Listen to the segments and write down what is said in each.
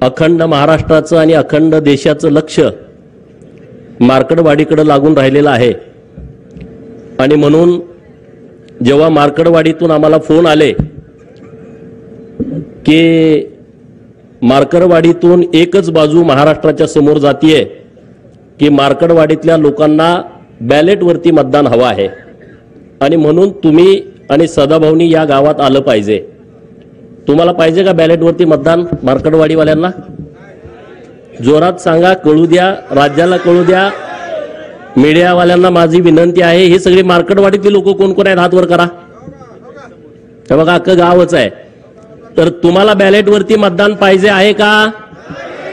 अखंड महाराष्ट्राचं आणि अखंड देशाचं लक्ष मार्कडवाडीकडे लागून राहिलेलं आहे आणि म्हणून जेव्हा मार्कडवाडीतून आम्हाला फोन आले की मार्कडवाडीतून एकच बाजू महाराष्ट्राच्या समोर जातीये की मार्कडवाडीतल्या लोकांना बॅलेटवरती मतदान हवं आहे आणि म्हणून तुम्ही आणि सदाभाऊनी या गावात आलं पाहिजे। तुम्हाला पाहिजे का बॅलेटवरती मतदान मार्कडवाडीवाल्यांना? जोरात सांगा, कळू द्या, राज्याला कळू द्या। मीडियावाल्यांना माझी विनंती आहे, हे सगळे मार्कडवाडीतले लोक कोण कोण आहेत हात वर करा। हे बघा अख्खं गावच आहे। तर तुम्हाला बॅलेटवरती मतदान पाहिजे आहे का?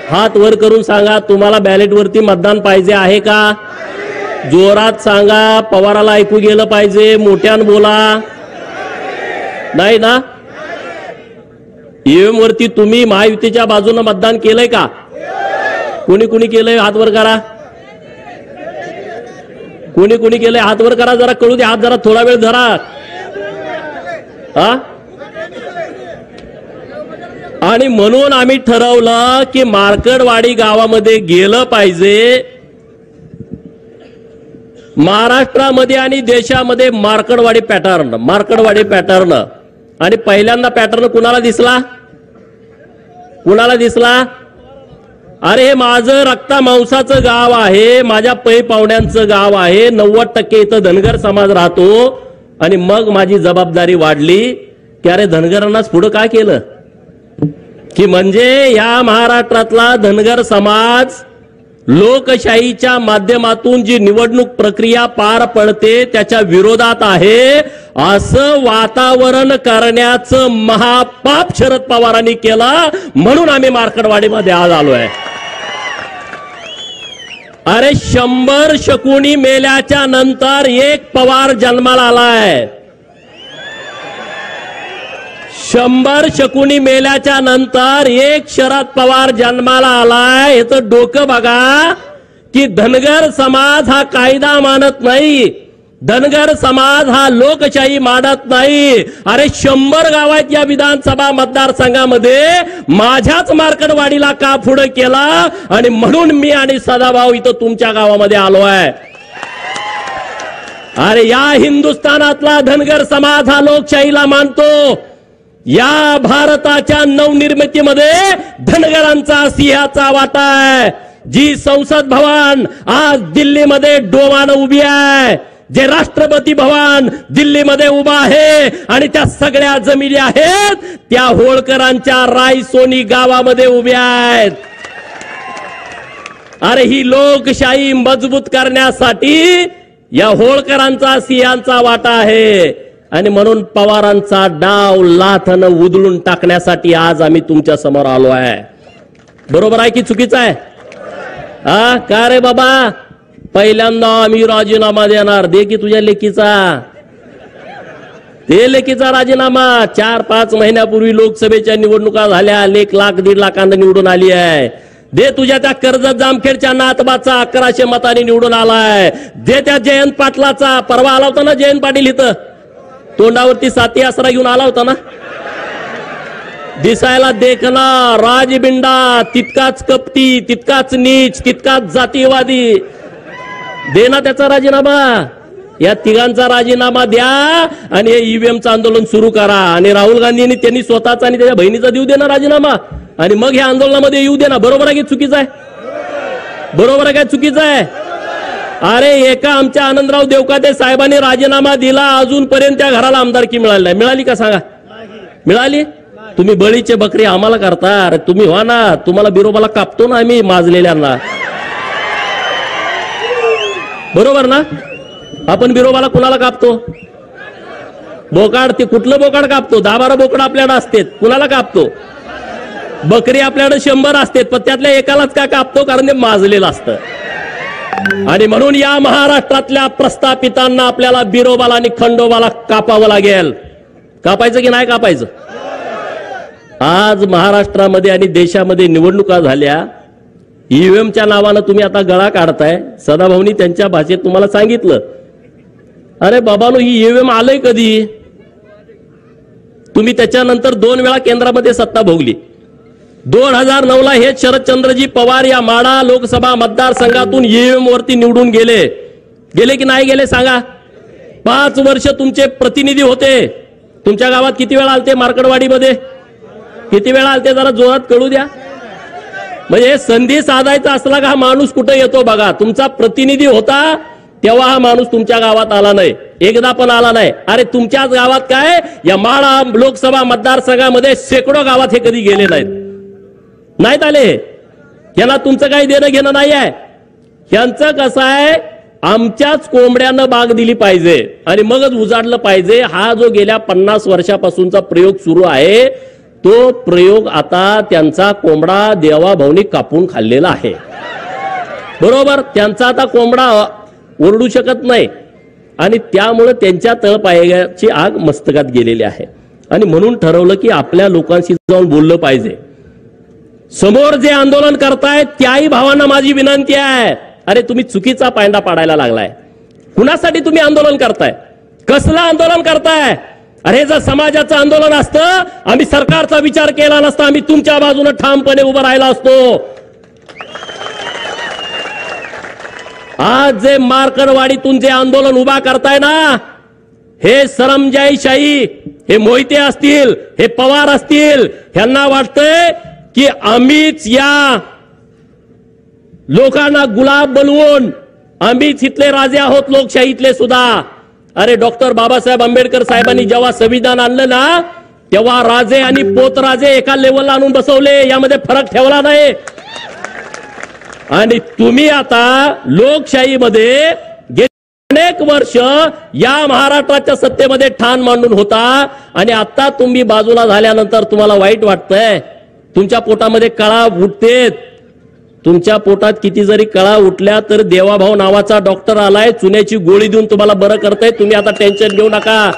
हात वर करून सांगा, तुम्हाला बॅलेटवरती मतदान पाहिजे आहे का? जोरात सांगा, पवाराला ऐकू गेलं पाहिजे, मोठ्यान बोला। नाही ना? ईव्हीएम वरती तुम्ही महायुतीच्या बाजूने मतदान केलंय का? कोणी कोणी केलंय हात वर करा। कोणी कोणी केलंय हात वर करा, जरा कळू द्या, हात जरा थोडा वेळ धरा। हा? आणि म्हणून आम्ही ठरवलं की मार्कडवाडी गावामध्ये गेलं पाहिजे। महाराष्ट्रामध्ये आणि देशामध्ये मार्कडवाडी पॅटर्न आणि पहिल्यांदा पॅटर्न कुणाला दिसला? कुणाला दिसला? अरे हे माझं रक्ता मांसाचं गाव आहे, माझ्या पै पाहुण्यांचं गाव आहे, 90% इथं धनगर समाज राहतो। आणि मग माझी जबाबदारी वाढली की अरे धनगरांनाच पुढे काय केलं की म्हणजे या महाराष्ट्रातला धनगर समाज लोकशाहीच्या माध्यमातून जी निवडणूक प्रक्रिया पार पडते त्याच्या विरोधात आहे असं वातावरण करण्याचं महापाप शरद पवारांनी केलं। म्हणून आम्ही मार्कडवाडीमध्ये आज आलोय। अरे 100 शकुनी मेल्याच्या नंतर एक पवार जन्माला आलाय। 100 शकुनी मेल्याच्या नंतर एक शरद पवार जन्माला आलाय। याचं डोकं बघा की धनगर समाज हा कायदा मानत नाही, धनगर समाज हा लोकशाही मानत नाही। अरे 100 गावात या विधानसभा मतदारसंघामध्ये माझ्याच मार्कडवाडीला का पुढे केला आणि म्हणून मी आणि सदाभाऊ इथं तुमच्या गावामध्ये आलोय। अरे या हिंदुस्थानातला धनगर समाज हा लोकशाहीला मानतो। या भारताच्या नवनिर्मितीमध्ये धनगरांचा सिंहाचा वाटा आहे। जी संसद भवन आज दिल्लीमध्ये डोमानं उभी आहे, जे राष्ट्रपती भवन दिल्लीमध्ये उभा आहे आणि त्या सगळ्या जमिनी आहेत त्या होळकरांच्या रायसोनी गावामध्ये उभ्या आहेत। अरे ही लोकशाही मजबूत करण्यासाठी या होळकरांचा सिंहाचा वाटा आहे आणि म्हणून पवारांचा डाव लाथानं उधळून टाकण्यासाठी आज आम्ही तुमच्या समोर आलो आहे। बरोबर आहे की चुकीचं आहे? हा का रे बाबा? पहिल्यांदा आम्ही राजीनामा देणार, दे की तुझ्या लेकीचा, ते लेकीचा राजीनामा। 4-5 महिन्यापूर्वी लोकसभेच्या निवडणुका झाल्या, 1 लाख 1.5 लाखांना निवडून आली आहे। दे तुझ्या त्या कर्जत जामखेडच्या नातबाचा 1100 मतांनी निवडून आलाय। दे त्या जयंत पाटलाचा, परवा आला होता ना जयंत पाटील इथं, तोंडावरती साथी आसरा घेऊन आला होता ना, दिसायला देखना राजबिंडा, तितकाच कपटी, तितकाच नीच, तितकाच जातीवादी। दे ना त्याचा राजीनामा। या तिघांचा राजीनामा द्या आणि हे ईव्हीएमचं आंदोलन सुरू करा। आणि राहुल गांधींनी त्यांनी स्वतःचा आणि त्याच्या बहिणीचा देऊ दे ना राजीनामा आणि मग या आंदोलनामध्ये येऊ दे ना। बरोबर आहे की चुकीचं आहे? बरोबर आहे काय चुकीचं आहे? अरे एका आमच्या आनंदराव देवकाते साहेबांनी राजीनामा दिला, अजूनपर्यंत त्या घराला आमदारकी मिळाली नाही। मिळाली का सांगा? मिळाली? तुम्ही बळीचे बकरी आम्हाला करता। अरे तुम्ही व्हा ना, तुम्हाला बिरोबाला कापतो ना आम्ही माजलेल्यांना, बरोबर ना? आपण बिरोबाला कुणाला कापतो? बोकाड, ते कुठलं बोकाड कापतो? 10-12 बोकड आपल्याकडे असतात, कुणाला कापतो? बकरी आपल्याकडे 100 असतात, पण त्यातल्या एकालाच का कापतो? कारण ते माजलेलं असतं। आणि म्हणून या महाराष्ट्रातल्या प्रस्थापितांना आपल्याला बिरोबाला आणि खंडोबाला कापावं लागेल। कापायचं की नाही कापायचं? आज महाराष्ट्रामध्ये आणि देशामध्ये निवडणुका झाल्या, ईव्हीएमच्या नावानं तुम्ही आता गळा काढताय। सदाभाऊनी त्यांच्या भाषेत तुम्हाला सांगितलं, अरे बाबांनो ही ईव्हीएम आलंय कधी? तुम्ही त्याच्यानंतर 2 वेळा केंद्रामध्ये सत्ता भोगली। 2009ला हे शरदचंद्रजी पवार या माढा लोकसभा मतदारसंघातून ईव्हीएम वरती निवडून गेले की नाही गेले सांगा? 5 वर्ष तुमचे प्रतिनिधी होते. तुमच्या गावात किती वेळा आलते? मार्कडवाडीमध्ये किती वेळा आलते? जरा जोरात कळू द्या. म्हणजे संधी साधायचा असला का हा माणूस कुठे येतो बघा. तुमचा प्रतिनिधी होता तेव्हा हा माणूस तुमच्या गावात आला नाही, एकदा पण आला नाही. अरे तुमच्याच गावात काय, या माढा लोकसभा मतदारसंघामध्ये शेकडो गावात हे कधी गेले नाहीत आले. यांना तुमचं काही देणं घेणं नाही आहे. यांचं कसं आहे, आमच्याच कोंबड्यानं बाग दिली पाहिजे आणि मगच उजाडलं पाहिजे. हा जो गेल्या 50 वर्षापासूनचा प्रयोग सुरू आहे तो प्रयोग आता त्यांचा कोंबडा देवाभाऊनी कापून खाल्लेला आहे. बरोबर, त्यांचा आता कोंबडा ओरडू शकत नाही आणि त्यामुळे त्यांच्या तळपायाची आग मस्तकात गेलेली आहे. आणि म्हणून ठरवलं की आपल्या लोकांशी जाऊन बोललं पाहिजे. समोर जे आंदोलन करतायत त्याही भावांना माझी विनंती आहे, अरे तुम्ही चुकीचा पायंडा पाडायला लागलाय. कुणासाठी तुम्ही आंदोलन करताय? कसलं आंदोलन करताय? अरे जर समाजाचं आंदोलन असतं, आम्ही सरकारचा विचार केला नसता, आम्ही तुमच्या बाजूने ठामपणे उभं राहिला असतो. आज जे मार्कडवाडीतून जे आंदोलन उभा करताय ना, हे सरंजाईशाही, हे मोहिते असतील, हे पवार असतील, ह्यांना वाटतंय की आम्हीच या लोकांना गुलाब बनवून आम्हीच इथले राजे आहोत लोकशाहीतले सुद्धा. अरे डॉक्टर बाबासाहेब आंबेडकर साहेबांनी जेव्हा संविधान आणलं ना, तेव्हा राजे आणि पोतराजे एका लेवलला आणून बसवले, यामध्ये फरक ठेवला नाही. आणि तुम्ही आता लोकशाहीमध्ये अनेक वर्ष या महाराष्ट्राच्या सत्तेमध्ये ठाण मांडून होता आणि आता तुम्ही बाजूला झाल्यानंतर तुम्हाला वाईट वाटतंय. तुमच्या पोटामध्ये कळा उठतेत. तुमच्या पोटात किती जरी कळा उठल्या तर देवाभाऊ नावाचा डॉक्टर आलाय, चुन्याची गोळी देऊन तुम्हाला बरं करताय. तुम्ही आता टेन्शन घेऊ नका.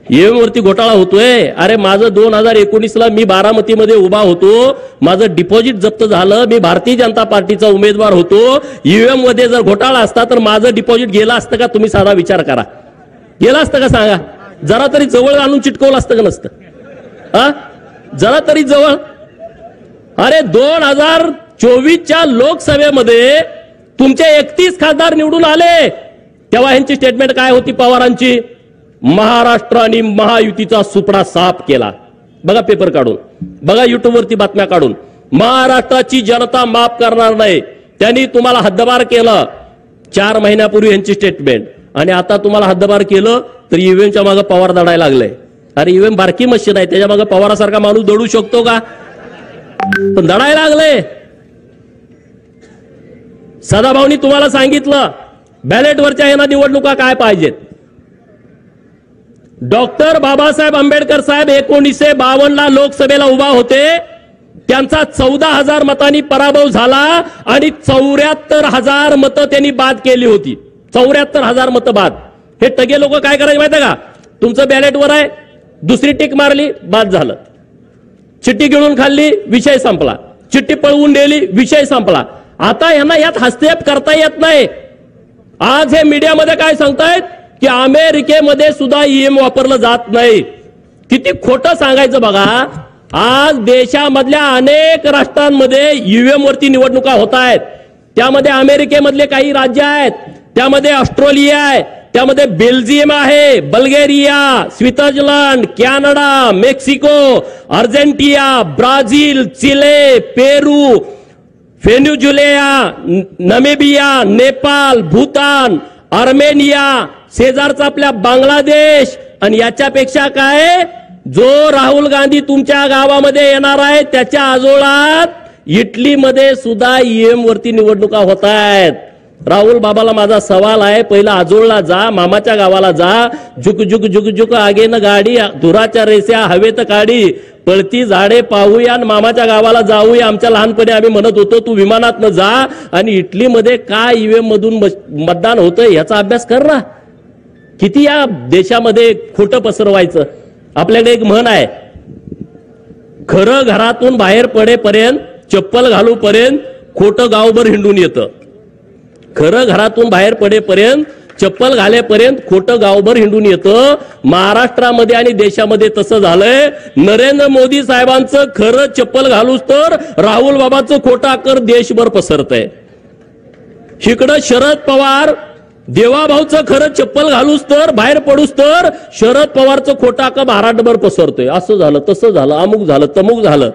ईव्हीएम वरती घोटाळा होतोय. अरे माझं 2019ला मी बारामतीमध्ये उभा होतो, माझं डिपॉझिट जप्त झालं, मी भारतीय जनता पार्टीचा उमेदवार होतो. ईव्हीएम मध्ये जर घोटाळा असता तर माझं डिपॉझिट गेलं असतं का? तुम्ही साधा विचार करा. गेलं असतं का सांगा? जरा तरी जवळ आणून चिटकवलं असतं का नसतं? हा, जरा तरी जवळ. अरे 2024च्या लोकसभेमध्ये तुमचे 31 खासदार निवडून आले, तेव्हा यांची स्टेटमेंट काय होती पवारांची? महाराष्ट्र आणि महायुतीचा सुपडा साफ केला. बघा पेपर काढून, बघा युट्यूबवरती बातम्या काढून. महाराष्ट्राची जनता माफ करणार नाही, त्यांनी तुम्हाला हद्दपार केलं. 4 महिन्यापूर्वी यांची स्टेटमेंट. आणि आता तुम्हाला हद्दपार केलं तर ईव्हीएमच्या मागे पवार दडायला लागले. अरे ईव्हीएम बारकी मशीन आहे, त्याच्या मागे पवारासारखा माणूस दडू शकतो का? पण दडायला लागले. सदाभाऊनी तुम्हाला सांगितलं बॅलेटवरच्या यांना निवडणुका काय पाहिजेत. डॉक्टर बाबासाहेब आंबेडकर साहेब 1952ला लोकसभेला उभा होते, त्यांचा 14,000 मतांनी पराभव झाला आणि 74,000 मतं त्यांनी बाद केली होती. 74,000 मतं बाद. हे टगे लोक काय करायचे माहिती का? तुमचं बॅलेटवर आहे, दुसरी टिक मारली, बाद झालं. चिठ्ठी गिळून खाल्ली, विषय संपला. चिठ्ठी पळवून नेली, विषय संपला. आता यांना यात हस्तक्षेप करता येत नाही. आज हे मीडियामध्ये काय सांगतायत की अमेरिकेमध्ये सुद्धा ईव्हीएम वापरलं जात नाही. किती खोटं सांगायचं बघा. आज देशामधल्या अनेक राष्ट्रांमध्ये ईव्हीएम वरती निवडणुका होत आहेत. त्यामध्ये अमेरिकेमधले काही राज्य आहेत, त्यामध्ये ऑस्ट्रेलिया आहे, त्यामध्ये बेल्जियम आहे, Bulgaria, Switzerland, Canada, Mexico, Argentina, Brazil, Chile, Peru, Venezuela, Namibia, Nepal, Bhutan, Armenia, शेजारचा आपल्या बांगलादेश. आणि याच्यापेक्षा काय, जो राहुल गांधी तुमच्या गावामध्ये येणार आहे त्याच्या आजोळात इटलीमध्ये सुद्धा ईव्हीएम वरती निवडणुका होत आहेत. राहुल बाबाला माझा सवाल आहे, पहिला आजोळला जा, मामाच्या गावाला जा. झुक झुक झुक झुक आगेन गाडी, धुराच्या रेस्या हवेत काढी, पळती झाडे पाहूया आणि मामाच्या गावाला जाऊया. आमच्या लहानपणी आम्ही म्हणत होतो तू विमानातनं जा आणि इटलीमध्ये काय ईव्हीएम मधून मतदान होतंय याचा अभ्यास कर ना. किती या देशामध्ये खोटं पसरवायचं. आपल्याकडे एक म्हण आहे, खरं घरातून बाहेर पडेपर्यंत, चप्पल घालूपर्यंत खोटं गावभर हिंडून येतं. खरं घरातून बाहेर पडेपर्यंत चप्पल घालेपर्यंत खोटं गावभर हिंडून येतं. महाराष्ट्रामध्ये आणि देशामध्ये तसं झालंय. नरेंद्र मोदी साहेबांचं खरं चप्पल घालूच तर राहुल बाबांचं खोटा कर देशभर पसरतंय. इकडं शरद पवार देवाभाऊचं खरं चप्पल घालूच तर बाहेर पडूच तर शरद पवारचं खोटा का महाराष्ट्रभर पसरतोय. असं झालं तसं झालं अमुक झालं तमुक झालं.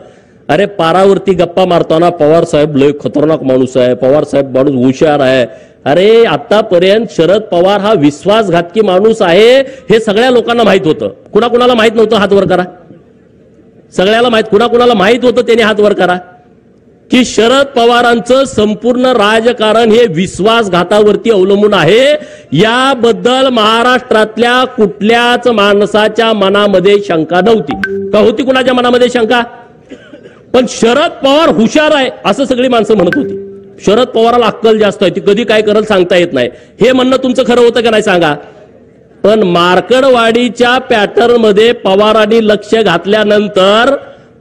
अरे पारावरती गप्पा मारताना पवार साहेब लय खतरनाक माणूस आहे, पवार साहेब माणूस हुशार आहे. अरे आतापर्यंत शरद पवार हा विश्वासघातकी माणूस आहे हे सगळ्या लोकांना माहित होतं. कुणाकुणाला माहित नव्हतं हात वर करा. सगळ्याला माहित. कुणाकुणाला माहित होतं त्याने हात वर करा की शरद पवारांचं संपूर्ण राजकारण हे विश्वासघातावरती अवलंबून आहे. याबद्दल महाराष्ट्रातल्या कुठल्याच माणसाच्या मनामध्ये शंका नव्हती. का होती कुणाच्या मनामध्ये शंका? पण शरद पवार हुशार आहे असं सगळी माणसं म्हणत होती. शरद पवाराला अक्कल जास्त आहे, ती कधी काय करल सांगता येत नाही. हे म्हणणं तुमचं खरं होतं का नाही सांगा. पण मार्कडवाडीच्या पॅटर्न मध्ये पवारांनी लक्ष घातल्यानंतर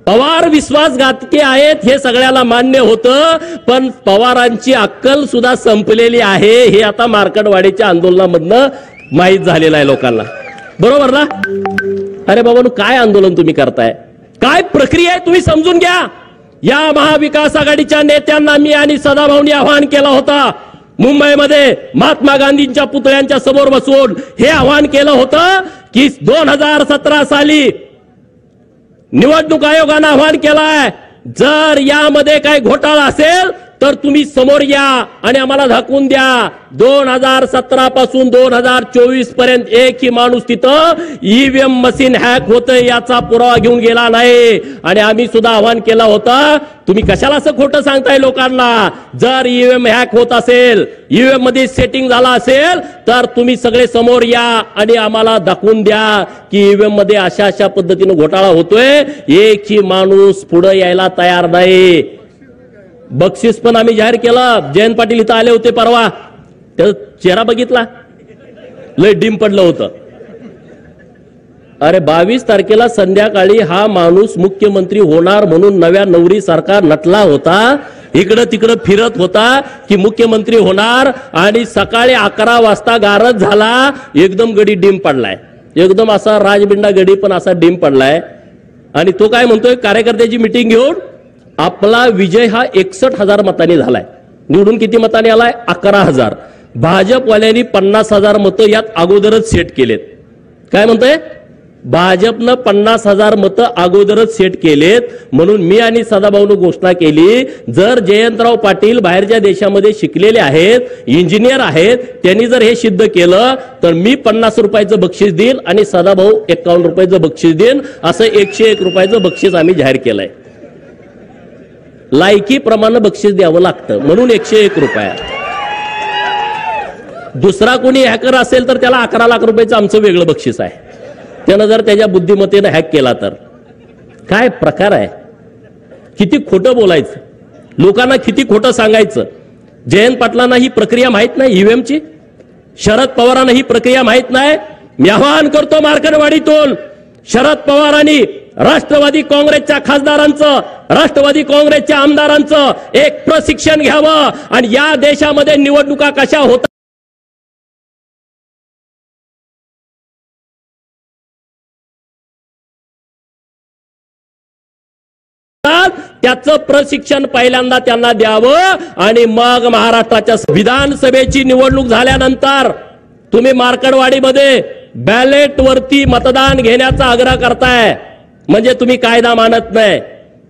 पवार विश्वासघातकी आहेत हे सगळ्याला मान्य होतं. पण पवारांची अक्कल सुद्धा संपलेली आहे हे आता मार्कडवाडीच्या आंदोलनामधनं माहीत झालेलं आहे लोकांना. बरोबर ना? अरे बाबा काय आंदोलन तुम्ही करताय, काय प्रक्रिया आहे तुम्ही समजून घ्या. या महाविकास आघाडीच्या नेत्यांना मी आणि सदाभाऊंनी आवाहन केलं होतं. मुंबईमध्ये महात्मा गांधींच्या पुतळ्यांच्या समोर बसून हे आवाहन केलं होतं की 2017 साली निवडणूक आयोगानं आवाहन केलाय जर यामध्ये काही घोटाळा असेल तर तुम्ही समोर या आणि आम्हाला झाकून द्या. 2017 पासून 2024 पर्यंत एकही माणूस तिथं ईव्हीएम मशीन हॅक होतंय याचा पुरावा घेऊन गेला नाही. आणि आम्ही सुद्धा आवाहन केला होता तुम्ही कशाला असं खोटं सांगताय लोकांना. जर ईव्हीएम हॅक होत असेल, ईव्हीएम मध्ये सेटिंग झाला असेल तर तुम्ही सगळे समोर या आणि आम्हाला दाखवून द्या की ईव्हीएम मध्ये अशा अशा पद्धतीने घोटाळा होतोय. एकही माणूस पुढे यायला तयार नाही. बक्षीस पण आम्ही जाहीर केलं. जयंत पाटील इथं आले होते परवा, त्याचा चेहरा बघितला, लय डिम पडलं होतं. अरे 22 तारखेला संध्याकाळी हा माणूस मुख्यमंत्री होणार म्हणून नव्या नवरी सरकार नटला होता. इकडं तिकडं फिरत होता की मुख्यमंत्री होणार आणि सकाळी 11 वाजता गारद झाला. एकदम गडी डिम पडलाय, एकदम असा राजबिंडा गडी पण असा डिम पडलाय. आणि तो काय म्हणतोय कार्यकर्त्याची मिटिंग घेऊन आपला विजय हा 61,000 मतांनी झालाय. निवडून किती मतांनी आलाय? 11,000. भाजपवाल्यांनी 50,000 मतं यात अगोदरच सेट केलेत. काय म्हणतोय? भाजपनं 50,000 मतं अगोदरच सेट केलेत. म्हणून मी आणि सदाभाऊनं घोषणा केली जर जयंतराव पाटील बाहेरच्या देशामध्ये शिकलेले आहेत, इंजिनियर आहेत, त्यांनी जर हे सिद्ध केलं तर मी 50 रुपयाचं बक्षीस देईल आणि सदाभाऊ 51 रुपयाचं बक्षीस देईन. असं 101 रुपयाचं बक्षीस आम्ही जाहीर केलंय. लायकीप्रमाणे बक्षीस द्यावं लागतं म्हणून 101 रुपया. दुसरा कोणी हॅकर असेल तर त्याला 11 लाख रुपयाचं आमचं वेगळं बक्षीस आहे. त्यानं जर त्याच्या बुद्धिमत्तेनं हॅक केला तर काय प्रकार आहे. किती खोटं बोलायचं, लोकांना किती खोटं सांगायचं. जयंत पाटलांना ही प्रक्रिया माहित नाही ईव्हीएमची, शरद पवारांना ही प्रक्रिया माहित नाही. मी आवाहन करतो मार्कडवाडीतून शरद पवारांनी राष्ट्रवादी काँग्रेसच्या खासदारांचं, राष्ट्रवादी काँग्रेसच्या आमदारांचं एक प्रशिक्षण घ्यावं आणि या देशामध्ये निवडणुका कशा होतात त्याचं प्रशिक्षण पहिल्यांदा त्यांना द्यावं. आणि मग महाराष्ट्राच्या विधानसभेची निवडणूक झाल्यानंतर तुम्ही मार्कडवाडीमध्ये बॅलेट वरती मतदान घेण्याचा आग्रह करताय म्हणजे तुम्ही कायदा मानत नाही,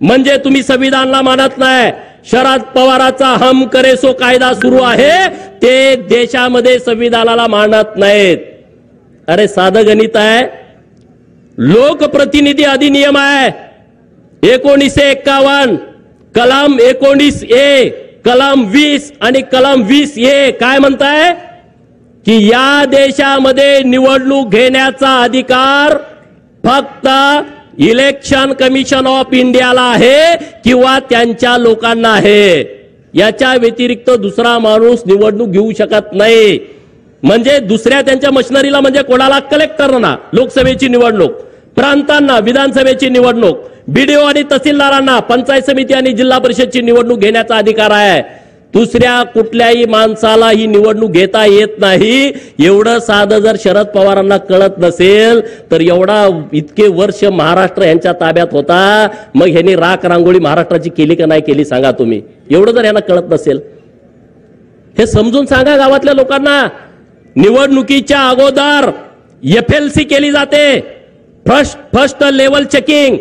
म्हणजे तुम्ही संविधानला मानत नाही. शरद पवाराचा हम करे सो कायदा सुरू आहे, ते देशामध्ये संविधानाला मानत नाहीत. अरे साधं गणित आहे. लोकप्रतिनिधी अधिनियम आहे 1951, कलम 19A, कलम 20 आणि कलम 20A काय म्हणताय की या देशामध्ये निवडणूक घेण्याचा अधिकार फक्त इलेक्शन कमिशन ऑफ इंडियाला आहे किंवा त्यांच्या लोकांना आहे. याच्या व्यतिरिक्त दुसरा माणूस निवडणूक घेऊ शकत नाही. म्हणजे दुसऱ्या त्यांच्या मशिनरीला म्हणजे कोणाला? कलेक्टरना लोकसभेची निवडणूक, प्रांतांना विधानसभेची निवडणूक, बीडीओ आणि तहसीलदारांना पंचायत समिती आणि जिल्हा परिषदची निवडणूक घेण्याचा अधिकार आहे. दुसऱ्या कुठल्याही माणसाला ही निवडणूक घेता येत नाही. एवढं साधं जर शरद पवारांना कळत नसेल तर एवढा इतके वर्ष महाराष्ट्र यांच्या ताब्यात होता, मग ह्यांनी राख रांगोळी महाराष्ट्राची केली का नाही केली सांगा तुम्ही. एवढं जर यांना कळत नसेल हे समजून सांगा गावातल्या लोकांना. निवडणुकीच्या अगोदर FLC केली जाते, फर्स्ट लेवल चेकिंग.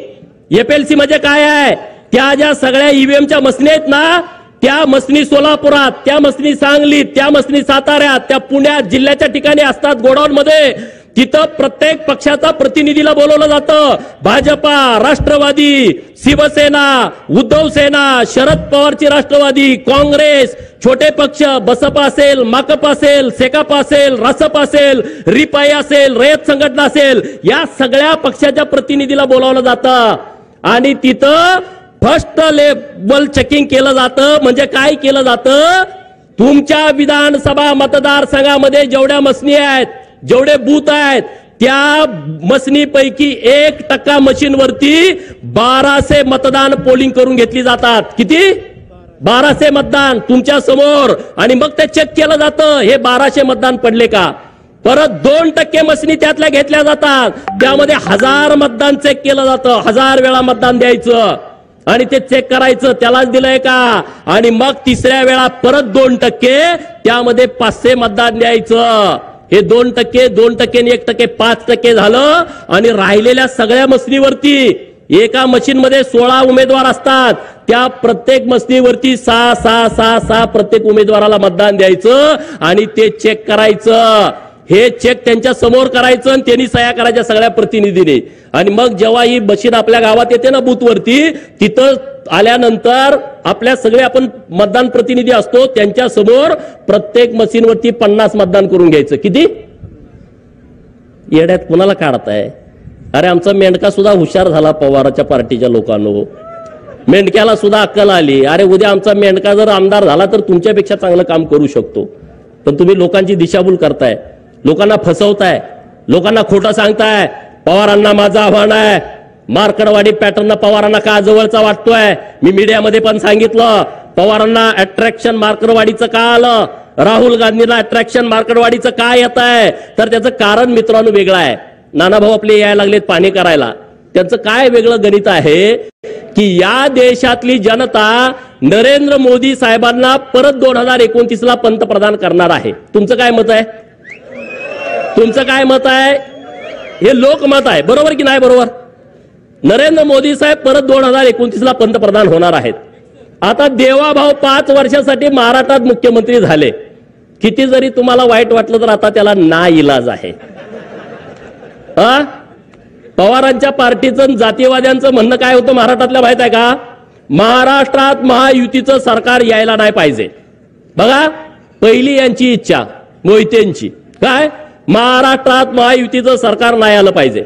FLC म्हणजे काय आहे? त्या ज्या सगळ्या ईव्हीएमच्या मशीन आहेत ना, त्या मसनी सोलापुरात, त्या मसनी सांगलीत, त्या मसनी साताऱ्यात, त्या पुण्यात जिल्ह्याच्या ठिकाणी असतात गोडाऊन मध्ये. तिथं प्रत्येक पक्षाचा प्रतिनिधीला बोलवलं जातं. भाजपा, राष्ट्रवादी, शिवसेना, उद्धव सेना, शरद पवारची राष्ट्रवादी, काँग्रेस, छोटे पक्ष, बसपा असेल, माकप असेल, सेकाप असेल, रासप असेल, रिपाई असेल, रयत संघटना असेल, या सगळ्या पक्षाच्या प्रतिनिधीला बोलावलं जातं आणि तिथं फर्स्ट लेवल चेकिंग केलं जातं. म्हणजे काय केलं जातं? तुमच्या विधानसभा मतदारसंघामध्ये जेवढ्या मसनी आहेत, जेवढे बूथ आहेत, त्या मसनीपैकी 1% मशीनवरती 1200 मतदान पोलिंग करून घेतली जातात. किती? 1200 मतदान तुमच्या समोर. आणि मग ते चेक केलं जातं हे 1200 मतदान पडले का. परत 2% मसनी त्यातल्या घेतल्या जातात, त्यामध्ये 1000 मतदान चेक केलं जातं. 1000 वेळा मतदान द्यायचं आणि ते चेक करायचं त्यालाच दिलंय का. आणि मग तिसऱ्या वेळा परत 2%, त्यामध्ये 500 मतदान द्यायचं. हे 2%, 2% आणि 1%, 5% झालं. आणि राहिलेल्या सगळ्या मसनीवरती एका मशीन मध्ये 16 उमेदवार असतात, त्या प्रत्येक मसनीवरती 6 प्रत्येक उमेदवाराला मतदान द्यायचं आणि ते चेक करायचं. हे चेक त्यांच्या समोर करायचं आणि त्यांनी सह्या करायच्या सगळ्या प्रतिनिधीने. आणि मग जेव्हा ही मशीन आपल्या गावात येते ना बूथवरती, तिथं आल्यानंतर आपल्या सगळे आपण मतदान प्रतिनिधी असतो, त्यांच्या समोर प्रत्येक मशीनवरती 50 मतदान करून घ्यायचं. किती? येड्यात कुणाला काढताय? अरे आमचा मेंढका सुद्धा हुशार झाला पवाराच्या पार्टीच्या लोकांनो. मेंढक्याला सुद्धा अक्कल आली. अरे उद्या आमचा मेंढका जर आमदार झाला तर तुमच्यापेक्षा चांगलं काम करू शकतो. पण तुम्ही लोकांची दिशाभूल करताय, लोकांना फसवताय, लोकांना खोटं सांगताय. पवारांना माझं आव्हान आहे, मार्कडवाडी पॅटर्न पवारांना का जवळचा वाटतोय. मी मीडियामध्ये पण सांगितलं, पवारांना अट्रॅक्शन मार्कडवाडीचं का आलं, राहुल गांधींना अट्रॅक्शन मार्कडवाडीचं का येत आहे, तर त्याचं कारण मित्रांनो वेगळं आहे. नानाभाऊ आपले यायला लागलेत पाणी करायला. त्यांचं काय वेगळं गणित आहे की या देशातली जनता नरेंद्र मोदी साहेबांना परत 2029ला पंतप्रधान करणार आहे. तुमचं काय मत आहे? तुमचं काय मत आहे? हे लोकमत आहे, बरोबर की नाही बरोबर? नरेंद्र मोदी साहेब परत 2029ला पंतप्रधान होणार आहेत. आता देवाभाऊ 5 वर्षासाठी महाराष्ट्रात मुख्यमंत्री झाले. किती जरी तुम्हाला वाईट वाटलं तर आता त्याला नाइलाज आहे. पवारांच्या पार्टीचं जातीवाद्यांचं म्हणणं काय होतं महाराष्ट्रातल्या माहित आहे का? महाराष्ट्रात महायुतीचं सरकार यायला नाही पाहिजे. बघा पहिली यांची इच्छा मोहितेंची काय, महाराष्ट्रात महायुतीचं सरकार नाही आलं पाहिजे.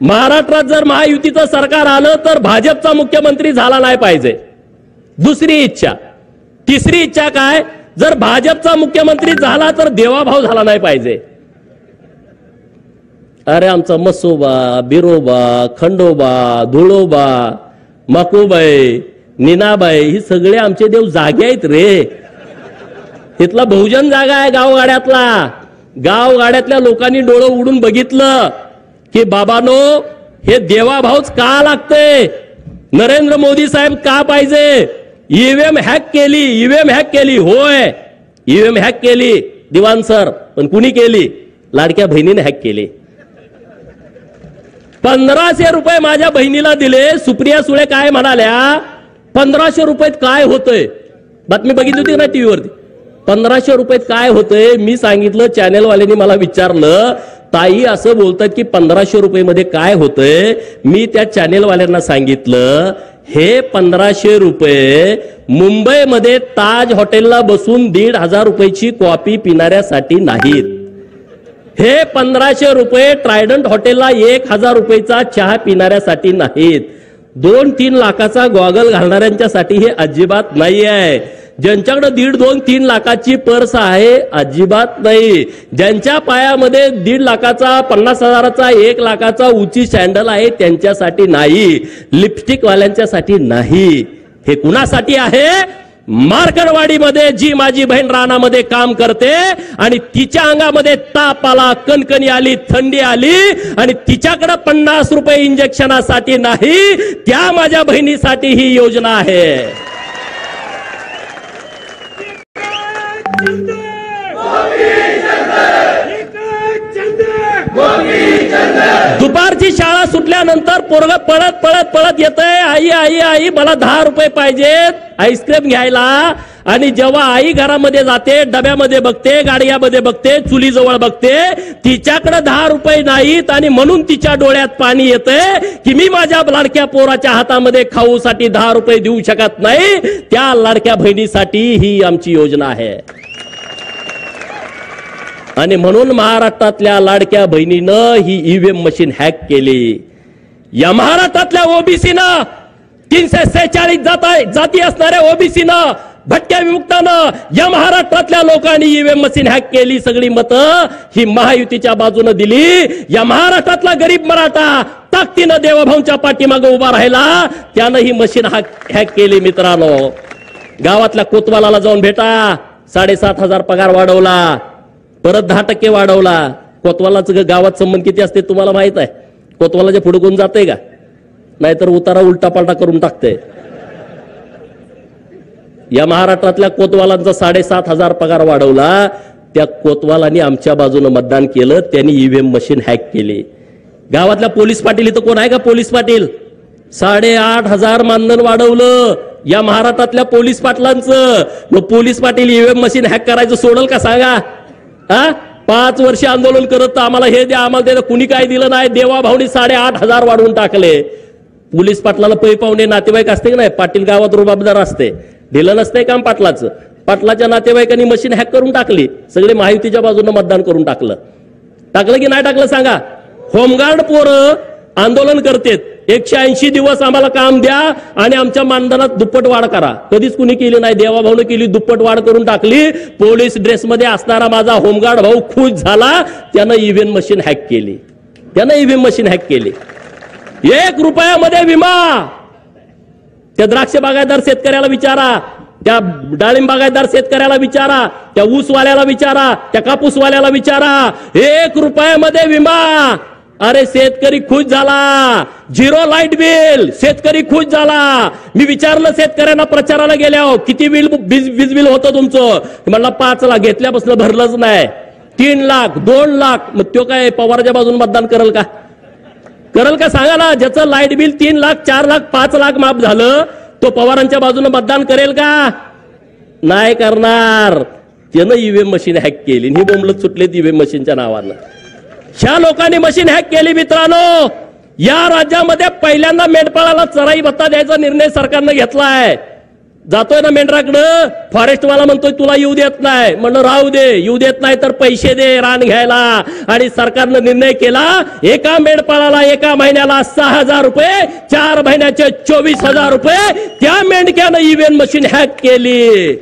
महाराष्ट्रात जर महायुतीचं सरकार आलं तर भाजपचा मुख्यमंत्री झाला नाही पाहिजे, दुसरी इच्छा. तिसरी इच्छा काय, जर भाजपचा मुख्यमंत्री झाला तर देवाभाऊ झाला नाही पाहिजे. अरे आमचा मसोबा, बिरोबा, खंडोबा, धुळोबा, मकुबाई, नीनाबाई ही सगळे आमचे देव जागे आहेत रे. तिथला बहुजन जागा आहे गावगाड्यातला. गावगाड्यातल्या लोकांनी डोळं उडून बघितलं की बाबानो हे देवाभाऊच का लागते, नरेंद्र मोदी साहेब का पाहिजे. ईव्हीएम हॅक केली, ईव्हीएम हॅक केली, होय ईव्हीएम हॅक केली दिवाण सर, पण कुणी केली? लाडक्या बहिणीने हॅक केली. 1500 रुपये माझ्या बहिणीला दिले. सुप्रिया सुळे काय म्हणाल्या, 1500 रुपयात काय होतंय? बातमी बघितली होती ना टीव्हीवरती. 1500 रुपयात काय होतंय? मी सांगितलं, चॅनेलवाल्यांनी मला विचारलं, ताई असं बोलतात की 1500 रुपये मध्ये काय होतंय. मी त्या चॅनेलवाल्यांना सांगितलं, हे 1500 रुपये मुंबईमध्ये ताज हॉटेलला बसून 1500 रुपयाची कॉफी पिणाऱ्यासाठी नाहीत. हे 1500 रुपये ट्रायडंट हॉटेलला 1000 रुपयाचा चहा पिणाऱ्यासाठी नाहीत. 2-3 लाखाचा गॉगल घालणाऱ्यांच्यासाठी हे अजिबात नाही आहे. ज्यांच्याकडे 1.5-2-3 लाखाची पर्स आहे अजिबात नाही. ज्यांच्या पायामध्ये 1.5 लाखाचा, 50,000चा, 1 लाखाचा उंची सॅन्डल आहे त्यांच्यासाठी नाही. लिपस्टिक वाल्यांच्यासाठी नाही. हे कुणासाठी आहे? मार्कडवाडीमध्ये जी माझी बहीण रानामध्ये काम करते आणि तिच्या अंगामध्ये ताप आला, कणकणी आली, थंडी आली आणि तिच्याकडे 50 रुपये इंजेक्शनासाठी नाही, त्या माझ्या बहिणीसाठी ही योजना आहे. दुपारची शाळा सुटल्यानंतर पोरग पळत पळत पळत येतंय, आई आई आई मला 10 रुपये पाहिजेत आईस्क्रीम घ्यायला. आणि जेव्हा आई घरामध्ये जाते, डब्यामध्ये बघते, गाडग्यामध्ये बघते, चुलीजवळ बघते, तिच्याकडे 10 रुपये नाहीत आणि म्हणून तिच्या डोळ्यात पाणी येतंय की मी माझ्या लाडक्या पोराच्या हातामध्ये खाऊसाठी 10 रुपये देऊ शकत नाही. त्या लाडक्या बहिणीसाठी ही आमची योजना आहे. आणि म्हणून महाराष्ट्रातल्या लाडक्या बहिणीनं ही ईव्हीएम मशीन हॅक केली. या महाराष्ट्रातल्या ओबीसीनं 346 जाती असणाऱ्या ओबीसीनं, भटक्या विमुक्तानं, या महाराष्ट्रातल्या लोकांनी ईव्हीएम मशीन हॅक केली. सगळी मतं ही महायुतीच्या बाजूने दिली. या महाराष्ट्रातला गरीब मराठा ताकदीनं देवाभाऊंच्या पाठीमागे उभा राहिला, त्यानं ही मशीन हॅक केली. मित्रांनो, गावातल्या कोतवालाला जाऊन भेटा. 7,500 पगार वाढवला, परत 10% वाढवला. कोतवालाचं गावात संबंध किती असते तुम्हाला माहित आहे? कोतवालाच्या पुढे कोण जाते का? नाहीतर उतारा उलटा पालटा करून टाकते. या महाराष्ट्रातल्या कोतवालांचा 7,500 पगार वाढवला. त्या कोतवालांनी आमच्या बाजूने मतदान केलं, त्यांनी ईव्हीएम मशीन हॅक केली. गावातल्या पोलीस पाटील इथं कोण आहे का? पोलीस पाटील 8,500 मानधन वाढवलं या महाराष्ट्रातल्या पोलीस पाटलांचं. मग police Patil EVM machine hack करायचं सोडल का सांगा? 5 वर्ष आंदोलन करत आम्हाला हे द्या, आम्हाला द्या, कुणी काय दिलं नाही. देवाभाऊनी 8,500 वाढवून टाकले. पोलीस पाटलाला पै पाहुणे नातेवाईक असते की नाही? पाटील गावात रुबाबदार असते, दिलं नसतंय काम पाटलाचं. पाटलाच्या नातेवाईकांनी मशीन हॅक करून टाकली. सगळे महायुतीच्या बाजूने मतदान करून टाकलं की नाही टाकलं सांगा? होमगार्ड पोरं आंदोलन करतेत, 180 दिवस आम्हाला काम द्या आणि आमच्या मानधनात दुप्पट वाढ करा. कधीच कुणी केली नाही. देवाभाऊने केली, दुप्पट वाढ करून टाकली. पोलीस ड्रेसमध्ये असणारा माझा होमगार्ड भाऊ खुश झाला, त्यानं ईव्हीएम मशीन हॅक केली. 1 रुपयामध्ये विमा. त्या द्राक्ष बागायतदार शेतकऱ्याला विचारा, त्या डाळिंब बागायतदार शेतकऱ्याला विचारा, त्या ऊसवाल्याला विचारा, त्या कापूसवाल्याला विचारा. 1 रुपयामध्ये विमा. अरे शेतकरी खुश झाला. 0 लाईट बिल, शेतकरी खुश झाला. मी विचारलं शेतकऱ्यांना प्रचाराला गेल्यावर, किती वीज बिल होतं तुमचं? म्हणला 5 लाख. घेतल्यापासून भरलंच नाही. 3 लाख, 2 लाख. मग तो काय पवारच्या बाजून मतदान करेल का? सांगा ना. ज्याचं लाईट बिल 3 लाख, 4 लाख, 5 लाख माफ झालं, तो पवारांच्या बाजूने मतदान करेल का? नाही करणार. त्यानं ईव्हीएम मशीन हॅक केली. ही बोंबलत सुटले ईव्हीएम मशीनच्या नावानं. ह्या लोकांनी मशीन हॅक केली. मित्रांनो, या राज्यामध्ये पहिल्यांदा मेंढपाळाला चराई भत्ता द्यायचा निर्णय सरकारनं घेतलाय. जातोय ना मेंढराकडं, फॉरेस्टवाला म्हणतोय तुला येऊ देत नाही. म्हणलं राहू दे, येऊ देत नाही तर पैसे दे रान घ्यायला. आणि सरकारनं निर्णय केला, एका मेंढपाळाला एका महिन्याला 6,000 रुपये, 4 महिन्याचे 24,000 रुपये. त्या मेंढक्यानं ईव्हीएम मशीन हॅक केली.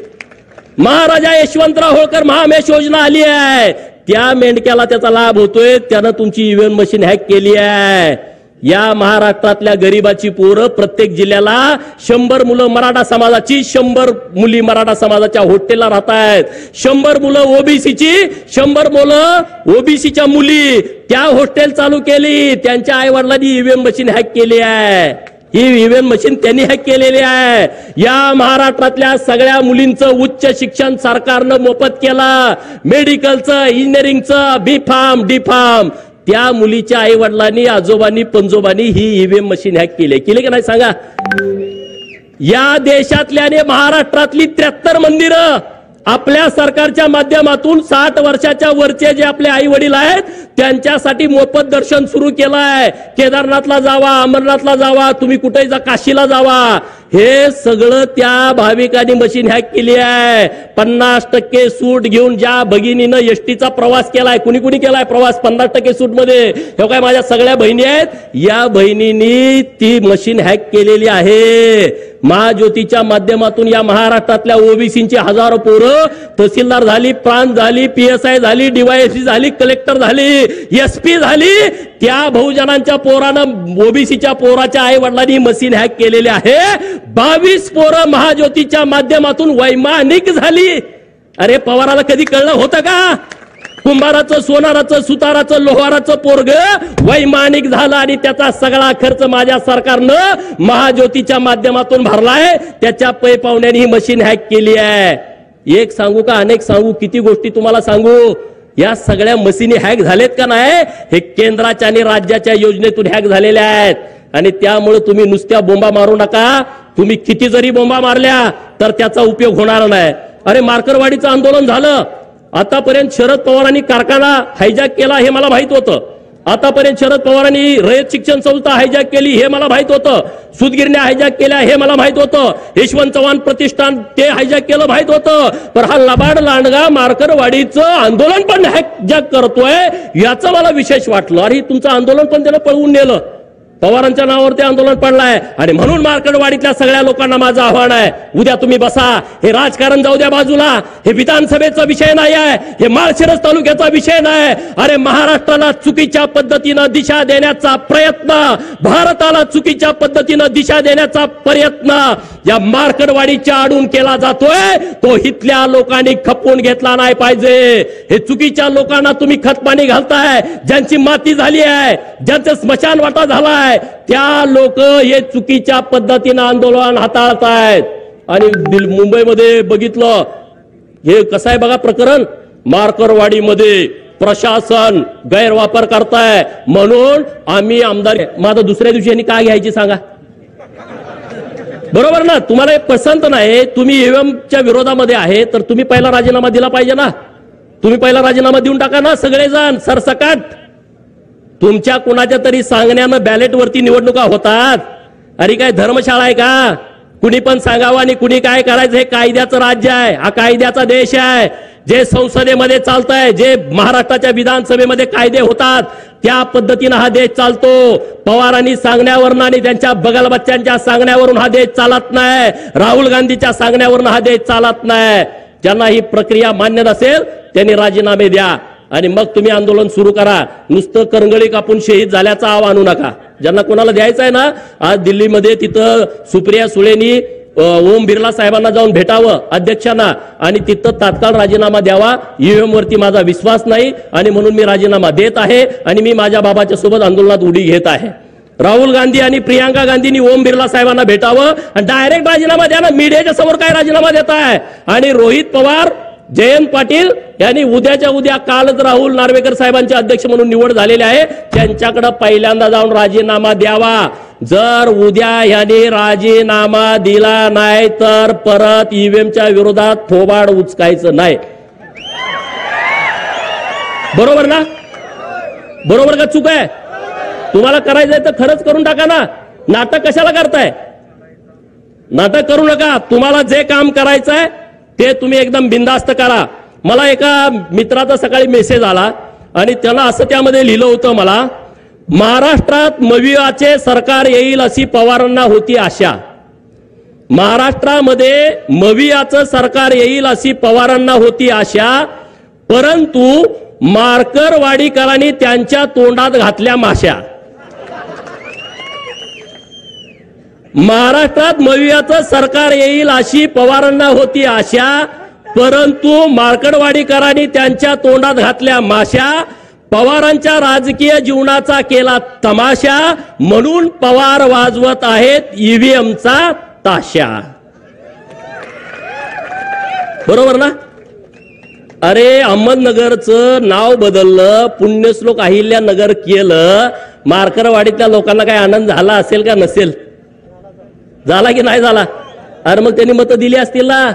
महाराजा यशवंतराव होळकर महामेश योजना आली आहे, त्या मेंढक्याला त्याचा लाभ होतोय. त्यानं तुमची ईव्हीएम मशीन हॅक केली आहे. या महाराष्ट्रातल्या गरीबाची पोरं प्रत्येक जिल्ह्याला 100 मुलं मराठा समाजाची, 100 मुली मराठा समाजाच्या हॉस्टेलला राहत आहेत. 100 मुलं ओबीसीची, 100 मुलं ओबीसीच्या मुली. त्या हॉस्टेल चालू केली. त्यांच्या आई वडिलांनी ईव्हीएम मशीन हॅक केली आहे. ही ईव्हीएम मशीन त्यांनी हॅक केलेली आहे. या महाराष्ट्रातल्या सगळ्या मुलींचं उच्च शिक्षण सरकारनं मोफत केलं. मेडिकलचं, इंजिनिअरिंगचं, B.Pharm, D.Pharm. त्या मुलीच्या आई वडिलांनी, आजोबांनी, पंजोबांनी ही ईव्हीएम मशीन हॅक केली की नाही सांगा? या देशातल्याने महाराष्ट्रातली 73 मंदिरं आपल्या सरकारच्या माध्यमातून 60 वर्षाच्या वरचे जे आपले आई वडील आहेत त्यांच्यासाठी मोफत दर्शन सुरू केलं आहे. केदारनाथला जावा, अमरनाथला जावा, तुम्ही कुठेही जा, काशीला जावा. हे सगळं त्या भाविकांनी मशीन हॅक केली आहे. 50% सूट घेऊन ज्या भगिनीनं एसटीचा प्रवास केलाय, कुणी कुणी केलाय प्रवास 50% सूट मध्ये, हे काय माझ्या सगळ्या बहिणी आहेत. या बहिणींनी ती मशीन हॅक केलेली आहे. महाज्योतीच्या माध्यमातून या महाराष्ट्रातल्या ओबीसींची हजारो पोरं तहसीलदार झाली, प्रांत झाली, PSI झाली, DYSP झाली, कलेक्टर झाली, SP झाली. त्या बहुजनांच्या पोरानं ओबीसीच्या पोराच्या आई वडिलांनी मशीन हॅक केलेले आहे. 22 पोरं महाज्योतीच्या माध्यमातून वैमानिक झाली. अरे पवाराला कधी कळलं होतं का? कुंभाराचं, सोनाराचं, सुताराचं, लोहाराचं पोरग वैमानिक झालं आणि त्याचा सगळा खर्च माझ्या सरकारनं महाज्योतीच्या माध्यमातून भरलाय. त्याच्या पै पाहुण्याने ही मशीन हॅक केली आहे. एक सांगू का अनेक सांगू? किती गोष्टी तुम्हाला सांगू? या सगळ्या मशीनी हॅक झालेत का नाही? हे केंद्राच्या आणि राज्याच्या योजनेतून हॅक झालेल्या आहेत. आणि त्यामुळे तुम्ही नुसत्या बोंबा मारू नका. तुम्ही किती जरी बोंबा मारल्या तर त्याचा उपयोग होणार नाही. अरे मार्करवाडीचं आंदोलन झालं, आतापर्यंत शरद पवारांनी कारखाना हायजॅक केला हे मला माहित होतं. आतापर्यंत शरद पवारांनी रयत शिक्षण संस्था हायजॅक केली हे मला माहित होतं. सूतगिरण्या हायजॅक केल्या हे मला माहित होतं. यशवंत चव्हाण प्रतिष्ठान ते हायजॅक केलं माहित होतं. पण हा लबाड लांडगा मार्करवाडीचं आंदोलन पण हायजॅक करतोय याचं मला विशेष वाटलं. अरे तुमचं आंदोलन पण त्यानं पळवून नेलं. पवारांच्या नावावरती आंदोलन पडलाय. आणि म्हणून मार्करवाडीतल्या सगळ्या लोकांना माझं आव्हान आहे, उद्या तुम्ही बसा. हे राजकारण जाऊ द्या बाजूला. हे विधानसभेचा विषय नाही आहे, हे माळशिरस तालुक्याचा विषय नाही. अरे महाराष्ट्राला चुकीच्या पद्धतीनं दिशा देण्याचा प्रयत्न, भारताला चुकीच्या पद्धतीनं दिशा देण्याचा प्रयत्न या मार्करवाडीच्या आडून केला जातोय. तो इथल्या लोकांनी खपवून घेतला नाही पाहिजे. हे चुकीच्या लोकांना तुम्ही खतपाणी घालताय. ज्यांची माती झाली आहे, ज्यांचं स्मशान वाटा झालाय, त्या लोक हे चुकीच्या पद्धतीनं आंदोलन हाताळतायत. आणि मुंबईमध्ये बघितलं हे कसं आहे बघा प्रकरण. मार्करवाडीमध्ये प्रशासन गैरवापर करताय म्हणून आम्ही आमदार. माझं दुसऱ्या दिवशी यांनी काय घ्यायची सांगा? बरोबर ना? तुम्हाला पसंत नाही, तुम्ही ईव्हीएमच्या विरोधामध्ये आहे, तर तुम्ही पहिला राजीनामा दिला पाहिजे ना. तुम्ही पहिला राजीनामा देऊन टाका ना सगळेजण सरसकट. तुमच्या कुणाच्या तरी सांगण्यानं बॅलेटवरती निवडणुका होतात. अरे काय धर्मशाळा आहे का? कुणी पण सांगावं आणि कुणी काय करायचं. हे कायद्याचं राज्य आहे, हा कायद्याचा देश आहे. जे संसदेमध्ये चालतंय, जे महाराष्ट्राच्या विधानसभेमध्ये कायदे होतात त्या पद्धतीनं हा देश चालतो. पवारांनी सांगण्यावरून आणि त्यांच्या बगलबच्च्यांच्या सांगण्यावरून हा देश चालत नाही. राहुल गांधीच्या सांगण्यावरून हा देश चालत नाही. ज्यांना ही प्रक्रिया मान्य नसेल त्यांनी राजीनामे द्या आणि मग तुम्ही आंदोलन सुरू करा. नुसतं करंगळी कापून शहीद झाल्याचा आव आणू नका. ज्यांना कोणाला द्यायचं आहे ना, आज दिल्लीमध्ये तिथं सुप्रिया सुळेंनी ओम बिर्ला साहेबांना जाऊन भेटावं अध्यक्षांना आणि तिथं तात्काळ राजीनामा द्यावा. ईव्हीएम वरती माझा विश्वास नाही आणि म्हणून मी राजीनामा देत आहे आणि मी माझ्या बाबाच्या सोबत आंदोलनात उडी घेत आहे. राहुल गांधी आणि प्रियांका गांधींनी ओम बिर्ला साहेबांना भेटावं आणि डायरेक्ट राजीनामा द्या ना. मीडियाच्या समोर काय राजीनामा देत आहे? आणि रोहित पवार, जयंत पाटील यांनी उद्याच्या उद्या कालच राहुल नार्वेकर साहेबांचे अध्यक्ष म्हणून निवड झालेले आहे, त्यांच्याकडे पहिल्यांदा जाऊन राजीनामा द्यावा. जर उद्या यांनी राजीनामा दिला नाही तर परत ईव्हीएमच्या विरोधात थोबाड उचकायचं नाही. बरोबर ना? बरोबर का चूक आहे? तुम्हाला करायचंय तर खरंच करून टाका ना. नाटक कशाला करताय? नाटक करू नका. तुम्हाला जे काम करायचंय ते तुम्ही एकदम बिनधास्त करा. मला एका मित्राचा सकाळी मेसेज आला आणि त्याला असं त्यामध्ये लिहिलं होतं, मला महाराष्ट्रात मविआचे सरकार येईल अशी पवारांना होती आशा. महाराष्ट्रामध्ये मविआचं सरकार येईल अशी पवारांना होती आशा, परंतु मार्करवाडीकरांनी त्यांच्या तोंडात घातल्या माश्या. महाराष्ट्रात मविआचं सरकार येईल अशी पवारांना होती आशा, परंतु मार्करवाडीकरांनी त्यांच्या तोंडात घातल्या माश्या. पवारांच्या राजकीय जीवनाचा केला तमाशा, म्हणून पवार वाजवत आहेत ईव्हीएमचा ताशा. बरोबर ना? अरे अहमदनगरचं नाव बदललं, पुण्यश्लोक अहिल्यानगर केलं. मार्करवाडीतल्या लोकांना काय आनंद झाला असेल का नसेल? झाला की नाही झाला? अरे मग त्यांनी मतं दिली असतील ना.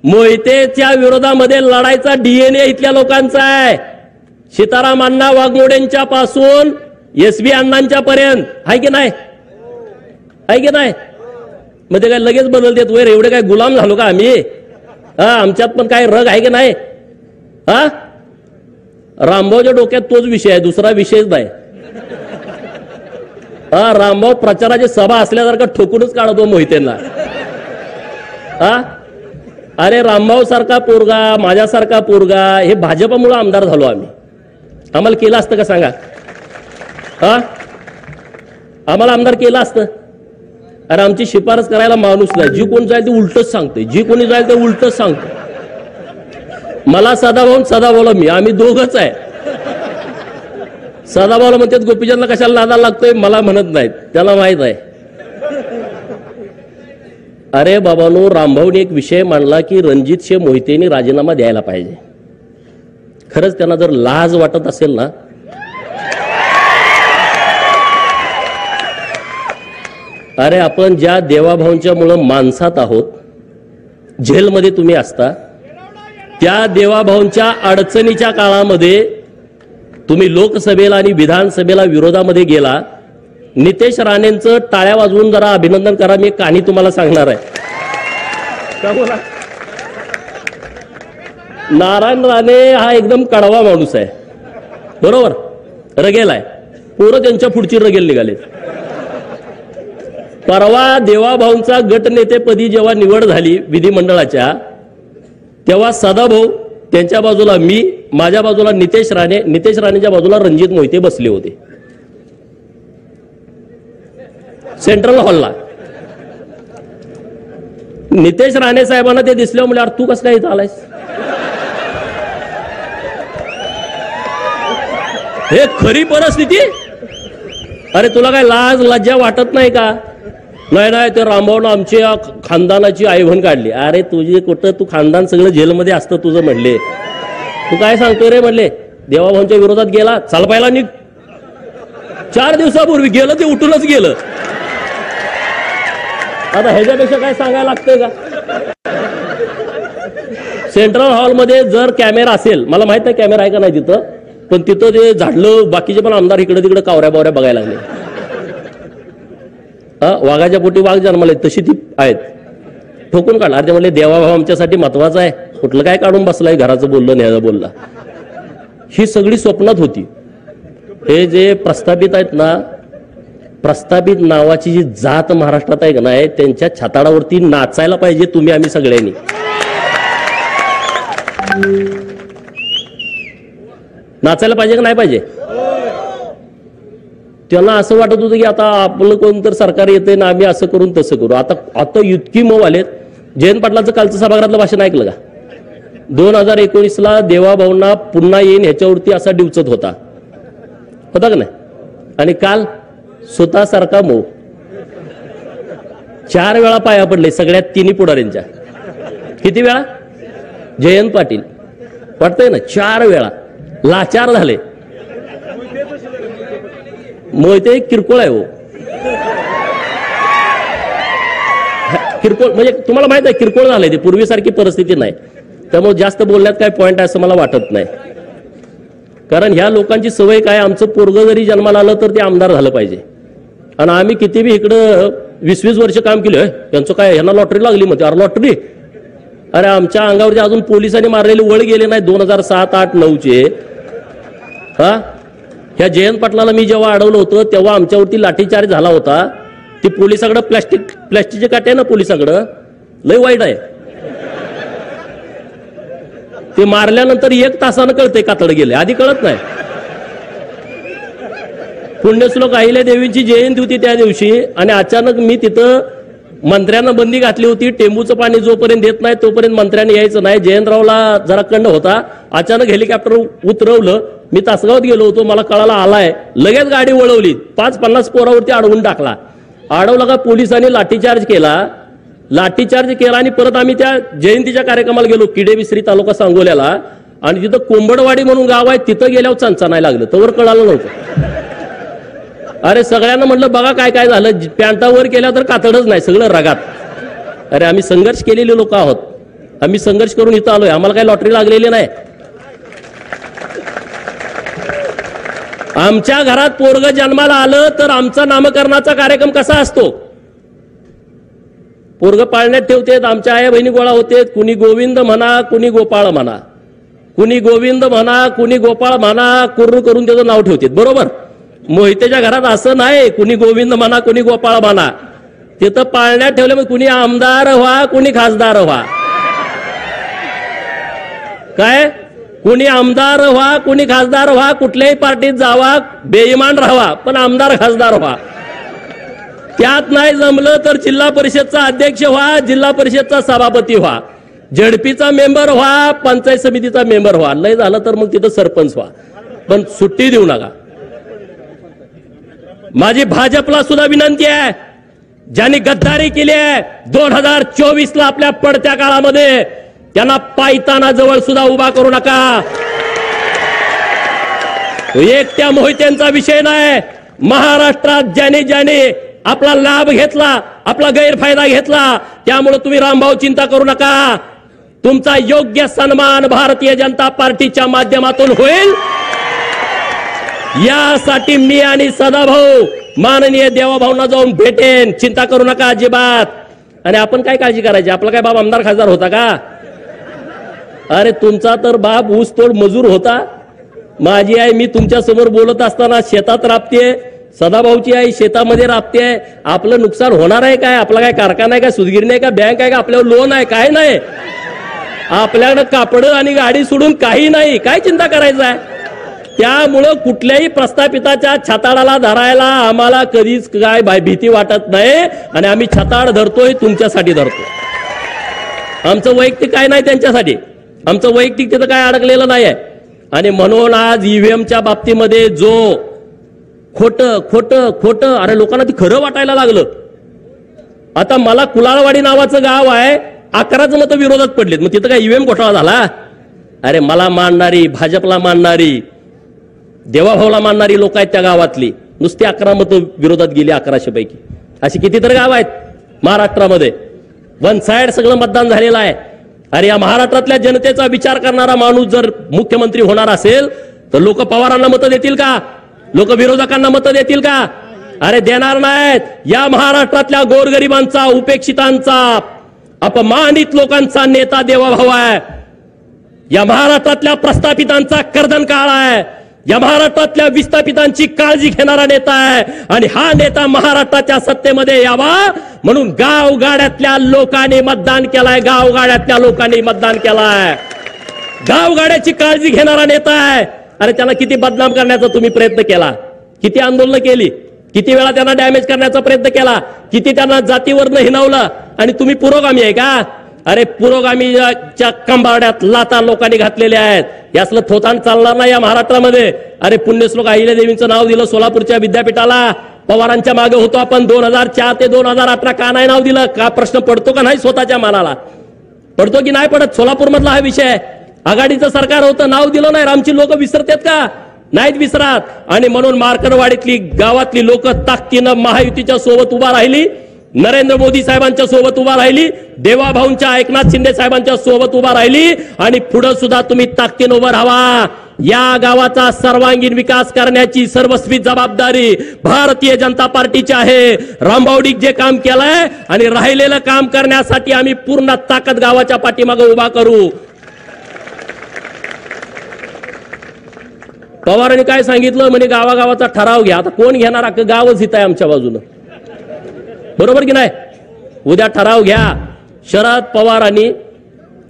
मोहितेच्या विरोधामध्ये लढायचा DNA इथल्या लोकांचा आहे. सीताराम अण्णा वाघमोडेंच्या पासून SV अण्णांच्या पर्यंत आहे की नाही? आहे की नाही? मग ते काय लगेच बदलतेत वर? एवढे काय गुलाम झालो का आम्ही? आमच्यात पण काय रग आहे की नाही? रामभाऊच्या डोक्यात तोच विषय आहे, दुसरा विषयच नाही. रामभाऊ प्रचाराची सभा असल्यासारखं ठोकूनच काढतो मोहितेंना. अरे रामभाऊ सारखा पोरगा, माझ्यासारखा पोरगा, हे भाजपमुळे आमदार झालो आम्ही. आम्हाला केलं असतं का सांगा? आम्हाला आमदार केलं असतं? अरे आमची शिफारस करायला माणूस नाही. जी कोण जाईल ते उलटच सांगते, जी कोणी जाईल ते उलटच सांगते. मला सदाभाऊला मी, आम्ही दोघच आहे. सदाभाऊला म्हणतात गोपीचंदला कशाला नादाला लागतोय, मला म्हणत नाहीत, त्याला माहित आहे. अरे बाबांनो, रामभाऊने एक विषय मांडला की रणजित मोहितेंनी राजीनामा द्यायला पाहिजे. खरंच त्यांना जर लाज वाटत असेल ना, अरे आपण ज्या देवाभाऊंच्या मुळे माणसात आहोत, जेलमध्ये तुम्ही असता, त्या देवाभाऊंच्या अडचणीच्या काळामध्ये तुम्ही लोकसभेला आणि विधानसभेला विरोधामध्ये गेला. नितेश राणेंचं टाळ्या वाजवून जरा अभिनंदन करा. मी कहाणी तुम्हाला सांगणार आहे. नारायण राणे हा एकदम कडवा माणूस आहे, बरोबर, रगेल आहे. पोरं त्यांच्या पुढची रगेल निघाले. परवा देवाभाऊंचा गटनेतेपदी जेव्हा निवड झाली विधिमंडळाच्या, तेव्हा सदाभाऊ, त्यांच्या बाजूला मी, माझ्या बाजूला नितेश राणे, नितेश राणेच्या बाजूला रणजित मोहिते बसले होते सेंट्रल हॉलला. नितेश राणे साहेबांना ते दिसले, म्हणजे अरे तू कसं काय इथं आलायस? हे खरी परिस्थिती. अरे तुला काय लाज लज्जा वाटत नाही का? नाही, ते रामभाऊनं आमच्या खानदानाची आईवण काढली. अरे तुझी कुठं, तू खानदान सगळं जेलमध्ये असतं तुझं म्हणले. तू काय सांगतोय रे म्हणले? देवाभाऊंच्या विरोधात गेला, चाल पाहिला निघ. 4 दिवसापूर्वी गेलं ते उठूनच गेलं. आता ह्याच्यापेक्षा काय सांगायला लागतंय का? सेंट्रल हॉलमध्ये जर कॅमेरा असेल, मला माहित नाही कॅमेरा आहे का नाही तिथं, पण तिथं ते झाडलं, बाकीचे पण आमदार इकडे तिकडे कावऱ्या बावऱ्या बघायला लागले. वाघाच्या पोटी वाघ जन्माले तशी ती आहेत. ठोकून काढला. अरे म्हणले देवाभाऊ आमच्यासाठी महत्वाचा आहे, कुठलं काय काढून बसलाय, घराचं बोललं न्यायचं बोलला. ही सगळी स्वप्नात होती. हे जे प्रस्थापित आहेत ना, प्रस्थापित नावाची जी जात महाराष्ट्रात आहे का नाही, त्यांच्या छाताडावरती नाचायला पाहिजे तुम्ही आम्ही सगळ्यांनी. नाचायला पाहिजे का नाही पाहिजे? त्यांना असं वाटत होतं की आता आपलं कोणतर सरकार येते ना, आम्ही असं करून तसं करू. आता इतकी मऊ आलेत. जयंत पाटलाचं कालचं सभागृहातलं भाषण ऐकलं का? 2019ला देवाभाऊंना पुन्हा येईन ह्याच्यावरती असा डिवचत होता का नाही? आणि काल स्वतः सारखा मऊ 4 वेळा पाया पडले सगळ्यात तिन्ही पुढाऱ्यांच्या. किती वेळा? जयंत पाटील वाटतंय ना, 4 वेळा लाचार झाले. मोहिते किरकोळ आहे हो, किरकोळ म्हणजे तुम्हाला माहित आहे किरकोळ झालंय ते, पूर्वीसारखी परिस्थिती नाही. त्यामुळे जास्त बोलण्यात काय पॉइंट आहे असं मला वाटत नाही. कारण ह्या लोकांची सवय काय, आमचं पोरगं जरी जन्माला आलं तर ते आमदार झालं पाहिजे. आणि आम्ही किती बी इकडं 20-20 वर्ष काम केलं, त्यांचं काय ह्यांना लॉटरी लागली म्हणते. अरे लॉटरी? अरे आमच्या अंगावरती अजून पोलिसांनी मारलेले वळ गेले नाही 2007, 8, 9चे. ह्या जयंत पाटलाला मी जेव्हा अडवलं होतं तेव्हा आमच्यावरती लाठीचार्ज झाला होता. ती पोलिसाकडं प्लॅस्टिकचे काटे ना, पोलिसाकडं लय वाईट आहे. ते मारल्यानंतर 1 तासानं कळते कातड गेले, आधी कळत नाही. पुण्यश्लोक अहिल्या देवींची जयंती होती त्या दिवशी, आणि अचानक मी तिथं मंत्र्यांना बंदी घातली होती. टेंबूचं पाणी जोपर्यंत देत नाही तोपर्यंत मंत्र्यांनी यायचं नाही. जयंतरावला जरा कंड होता. अचानक हेलिकॉप्टर उतरवलं. मी तासगावात गेलो होतो, मला कळाला आलाय. लगेच गाडी वळवली, 5-50 पोरावरती अडवून टाकला. अडवला का पोलिसांनी लाठीचार्ज केला. आणि परत आम्ही त्या जयंतीच्या कार्यक्रमाला गेलो, किडेबिसरी तालुका सांगोल्याला. आणि तिथं कोंबडवाडी म्हणून गाव आहे, तिथं गेल्यावर चंचानाय लागलं, तवर कळालं नव्हतं. अरे सगळ्यांना म्हटलं बघा काय काय झालं, पॅन्टावर केल्या तर कातडच नाही, सगळं रगात. अरे आम्ही संघर्ष केलेले लोक आहोत, आम्ही संघर्ष करून इथं आलोय, आम्हाला काही लॉटरी लागलेली नाही. आमच्या घरात पोरग जन्माला आलं तर आमचा नामकरणाचा कार्यक्रम कसा असतो? पोरग पाळण्यात ठेवतेत, आमच्या आया बहिणी गोळा होतेत. कुणी गोविंद म्हणा, कुणी गोपाळ म्हणा, कुणी गोविंद म्हणा, कुणी गोपाळ म्हणा, कुर्र करून त्याचं नाव ठेवतेत, बरोबर. मोहितेच्या घरात असं नाही कुणी गोविंद म्हणा कुणी गोपाळ म्हणा, तिथं पाळण्यात ठेवल्यामुळे कुणी आमदार व्हा कुणी खासदार व्हा, काय कुणी आमदार व्हा कुणी खासदार व्हा, कुठल्याही पार्टीत जावा, बेईमान राहावा, पण आमदार खासदार व्हा. त्यात नाही जमलं तर जिल्हा परिषदचा अध्यक्ष व्हा, जिल्हा परिषदचा सभापती व्हा, झडपीचा मेंबर व्हा, पंचायत समितीचा मेंबर व्हा, लय झालं तर मग तिथं सरपंच व्हा, पण सुट्टी देऊ नका. माझी भाजपला सुद्धा विनंती आहे, ज्यांनी गद्दारी केली आहे 2024ला आपल्या पडत्या काळामध्ये, त्यांना पायताना जवळ सुद्धा उभा करू नका. एकट्या मोहित्यांचा विषय नाही, महाराष्ट्रात ज्याने ज्याने आपला लाभ घेतला, आपला गैरफायदा घेतला, त्यामुळे तुम्ही रामभाऊ चिंता करू नका. तुमचा योग्य सन्मान भारतीय जनता पार्टीच्या माध्यमातून होईल, यासाठी मी आणि सदाभाऊ माननीय देवाभाऊंना जाऊन भेटेन, चिंता करू नका अजिबात. आणि आपण काय काळजी करायची, आपला काय बाप आमदार खासदार होता का? अरे तुमचा तर बाप ऊसतोड मजूर होता. माझी आई मी तुमच्या समोर बोलत असताना शेतात राबते, सदाभाऊची आई शेतामध्ये राबते. आपलं नुकसान होणार आहे काय? आपला काय कारखाना आहे का, सुदगिरणी आहे का, बँक आहे का, आपल्यावर लोन आहे काय? नाही, आपल्याकडे कापड आणि गाडी सोडून काही नाही. काय चिंता करायचं आहे? त्यामुळं कुठल्याही प्रस्थापिताच्या छताडाला धरायला आम्हाला कधीच काय भीती वाटत नाही, आणि आम्ही छताड धरतोय तुमच्यासाठी धरतो. आमचं वैयक्तिक काय नाही त्यांच्यासाठी, आमचं वैयक्तिक तिथं काय अडकलेलं नाही आहे. आणि म्हणून आज ईव्हीएमच्या बाबतीमध्ये जो खोटं खोटं खोटं, अरे लोकांना ती खरं वाटायला लागलं. आता मला कुलाळवाडी नावाचं गाव आहे, 11च मतं विरोधात पडलेत, मग तिथं काय ईव्हीएम घोटाळा झाला? अरे मला मानणारी, भाजपला मानणारी, देवाभाऊला मानणारी लोक आहेत त्या गावातली, नुसती 11 मतं विरोधात गेली 1100 पैकी. अशी कितीतरी गाव आहेत महाराष्ट्रामध्ये, वन साइड सगळं मतदान झालेलं आहे. अरे या महाराष्ट्रातल्या जनतेचा विचार करणारा माणूस जर मुख्यमंत्री होणार असेल तर लोक पवारांना मतं देतील का? लोक विरोधकांना मतं देतील का? अरे देणार नाहीत. या महाराष्ट्रातल्या गोरगरिबांचा, उपेक्षितांचा, अपमानित लोकांचा नेता देवाभाऊ आहे. या महाराष्ट्रातल्या प्रस्थापितांचा कर्दन काळ आहे. या महाराष्ट्रातल्या विस्थापितांची काळजी घेणारा नेता आहे, आणि हा नेता महाराष्ट्राच्या सत्तेमध्ये यावा म्हणून गावगाड्यातल्या लोकांनी मतदान केलाय. गावगाड्यातल्या लोकांनी मतदान केलाय. गावगाड्याची काळजी घेणारा नेता आहे. अरे त्याला किती बदनाम करण्याचा तुम्ही प्रयत्न केला, किती आंदोलन केली, किती वेळा त्यांना डॅमेज करण्याचा प्रयत्न केला, किती त्यांना जातीवरनं हिणवलं, आणि तुम्ही पुरोगामी आहे का? अरे पुरोगामीच्या कंबाड्यात लाता लोकांनी घातलेल्या आहेत. यासलं थोतान चालणार नाही या महाराष्ट्रामध्ये. अरे पुण्यश्लोक अहिल्यादेवींचं नाव दिलं सोलापूरच्या विद्यापीठाला, पवारांच्या मागे होतो आपण 2004 ते 2018, का नाही नाव दिलं? का प्रश्न पडतो का नाही स्वतःच्या मनाला? पडतो की नाही पडत? सोलापूर मधला हा विषय. आघाडीचं सरकार होतं, नाव दिलं नाही. आमची लोक विसरतात का? नाहीत विसरत. आणि म्हणून मार्कडवाडीतली गावातली लोक ताकदीनं महायुतीच्या सोबत उभा राहिली, नरेंद्र मोदी साहेबांच्या सोबत उभा राहिली, देवाभाऊंच्या, एकनाथ शिंदे साहेबांच्या सोबत उभा राहिली, आणि पुढे सुद्धा तुम्ही ताकदीनं उभं राहा. या गावाचा सर्वांगीण विकास करण्याची सर्वस्वी जबाबदारी भारतीय जनता पार्टीची आहे. रामभाऊडी जे काम केलंय आणि राहिलेलं काम करण्यासाठी आम्ही पूर्ण ताकद गावाच्या पाठीमागे उभा करू. पवारांनी काय सांगितलं म्हणे, गावागावाचा ठराव घ्या. आता कोण घेणार? अख्खं गावच हित आहे आमच्या बाजूनं, बरोबर की नाही? उद्या ठराव घ्या. शरद पवारांनी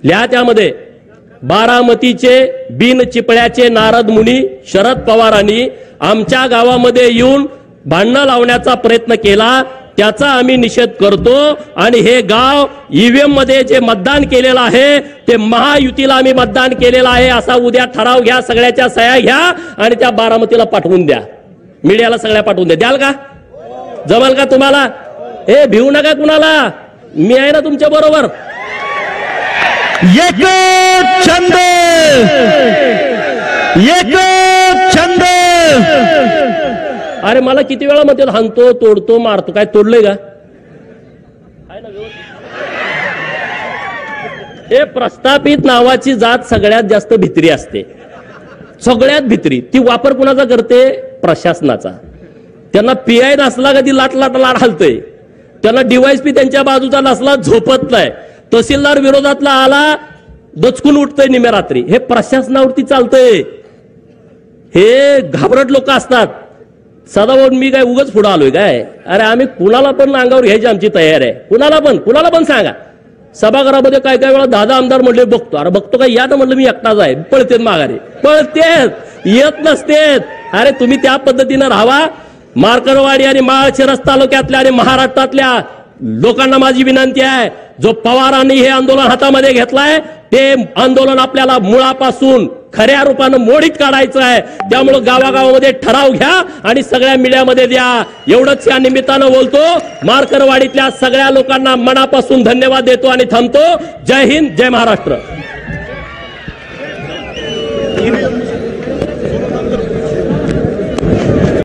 लिहा त्यामध्ये, बारामतीचे बिन चिपळ्याचे नारद मुनी शरद पवारांनी आमच्या गावामध्ये येऊन भांडणं लावण्याचा प्रयत्न केला, त्याचा आम्ही निषेध करतो. आणि हे गाव ईव्हीएम मध्ये जे मतदान केलेलं आहे ते महायुतीला आम्ही मतदान केलेलं आहे असा उद्या ठराव घ्या, सगळ्याच्या सह्या घ्या आणि त्या बारामतीला पाठवून द्या, मीडियाला सगळ्या पाठवून द्या. द्याल का? जमल का तुम्हाला? हे भिवू नका कुणाला, मी आहे ना तुमच्या बरोबर. एक छंद, एक छंद. अरे मला किती वेळा म्हणतात हाणतो, तोडतो, मारतो. काय तोडलंय का? हे प्रस्थापित नावाची जात सगळ्यात जास्त भित्री असते, सगळ्यात भित्री. ती वापर कुणाचा करते? प्रशासनाचा. त्यांना पीआय नसला का ती लाट लाट लाट हलतय, त्यांना डीवायएसपी त्यांच्या बाजूचा नसला झोपत नाही, तहसीलदार विरोधातला आला दचकून उठतंय निम्या रात्री. हे प्रशासनावरती चालतंय. हे घाबरट लोक असतात. सदाभाऊ मी काय उगाच पुढे आलोय काय? अरे आम्ही कुणाला पण अंगावर घ्यायची आमची तयार आहे. कुणाला पण सांगा. सभागृहामध्ये काय काय वेळा 10 आमदार म्हणले बघतो. अरे बघतो काय? या तर म्हणलं मी एकटाच आहे. पळतेत माघारी, पळतेत, येत नसतेत. अरे तुम्ही त्या पद्धतीनं राहावा. मार्करवाडी आणि माळशिरस तालुक्यातल्या आणि महाराष्ट्रातल्या लोकांना माझी विनंती आहे, जो पवारांनी हे आंदोलन हातामध्ये घेतलाय ते आंदोलन आपल्याला मुळापासून खऱ्या रूपानं मोडीत काढायचं आहे. त्यामुळे गावागावामध्ये ठराव घ्या आणि सगळ्या मीडियामध्ये द्या. एवढंच या निमित्तानं बोलतो. मार्करवाडीतल्या सगळ्या लोकांना मनापासून धन्यवाद देतो आणि थांबतो. जय हिंद, जय महाराष्ट्र.